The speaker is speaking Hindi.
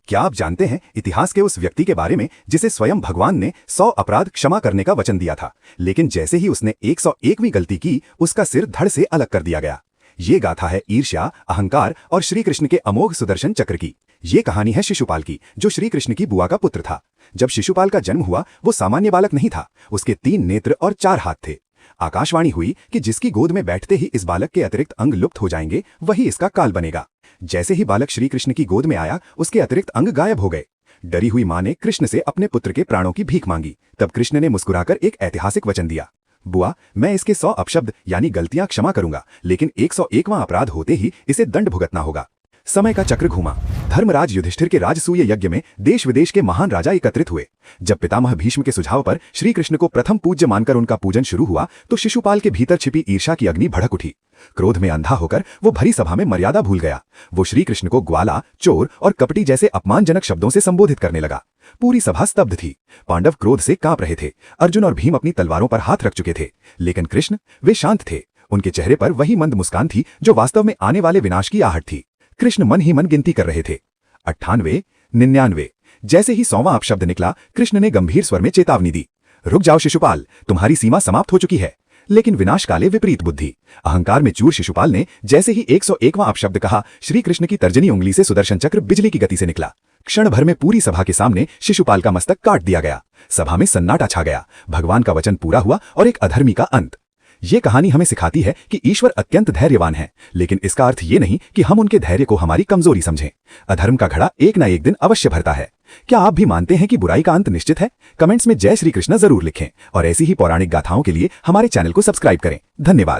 क्या आप जानते हैं इतिहास के उस व्यक्ति के बारे में जिसे स्वयं भगवान ने 100 अपराध क्षमा करने का वचन दिया था, लेकिन जैसे ही उसने 101वीं गलती की, उसका सिर धड़ से अलग कर दिया गया। ये गाथा है ईर्ष्या, अहंकार और श्री कृष्ण के अमोघ सुदर्शन चक्र की। ये कहानी है शिशुपाल की, जो श्री कृष्ण की बुआ का पुत्र था। जब शिशुपाल का जन्म हुआ, वो सामान्य बालक नहीं था। उसके 3 नेत्र और 4 हाथ थे। आकाशवाणी हुई कि जिसकी गोद में बैठते ही इस बालक के अतिरिक्त अंग लुप्त हो जाएंगे, वही इसका काल बनेगा। जैसे ही बालक श्री कृष्ण की गोद में आया, उसके अतिरिक्त अंग गायब हो गए। डरी हुई मां ने कृष्ण से अपने पुत्र के प्राणों की भीख मांगी। तब कृष्ण ने मुस्कुराकर एक ऐतिहासिक वचन दिया, बुआ, मैं इसके 100 अपशब्द यानी गलतियां क्षमा करूंगा, लेकिन 101वां अपराध होते ही इसे दंड भुगतना होगा। समय का चक्र घूमा। धर्मराज युधिष्ठिर के राजसूय यज्ञ में देश विदेश के महान राजा एकत्रित हुए। जब पितामह भीष्म के सुझाव पर श्री कृष्ण को प्रथम पूज्य मानकर उनका पूजन शुरू हुआ, तो शिशुपाल के भीतर छिपी ईर्ष्या की अग्नि भड़क उठी। क्रोध में अंधा होकर वो भरी सभा में मर्यादा भूल गया। वो श्री कृष्ण को ग्वाला, चोर और कपटी जैसे अपमानजनक शब्दों से संबोधित करने लगा। पूरी सभा स्तब्ध थी। पांडव क्रोध से कांप रहे थे। अर्जुन और भीम अपनी तलवारों पर हाथ रख चुके थे, लेकिन कृष्ण, वे शांत थे। उनके चेहरे पर वही मंद मुस्कान थी जो वास्तव में आने वाले विनाश की आहट थी। कृष्ण मन ही मन गिनती कर रहे थे, 98, 99। जैसे ही 100वां अपशब्द निकला, कृष्ण ने गंभीर स्वर में चेतावनी दी, रुक जाओ शिशुपाल, तुम्हारी सीमा समाप्त हो चुकी है। लेकिन विनाशकाले विपरीत बुद्धि। अहंकार में चूर शिशुपाल ने जैसे ही 101वां अपशब्द कहा, श्री कृष्ण की तर्जनी उंगली से सुदर्शन चक्र बिजली की गति से निकला। क्षण भर में पूरी सभा के सामने शिशुपाल का मस्तक काट दिया गया। सभा में सन्नाटा छा गया। भगवान का वचन पूरा हुआ और एक अधर्मी का अंत। ये कहानी हमें सिखाती है कि ईश्वर अत्यंत धैर्यवान है, लेकिन इसका अर्थ ये नहीं कि हम उनके धैर्य को हमारी कमजोरी समझें। अधर्म का घड़ा एक न एक दिन अवश्य भरता है। क्या आप भी मानते हैं कि बुराई का अंत निश्चित है? कमेंट्स में जय श्री कृष्ण जरूर लिखें और ऐसी ही पौराणिक गाथाओं के लिए हमारे चैनल को सब्सक्राइब करें। धन्यवाद।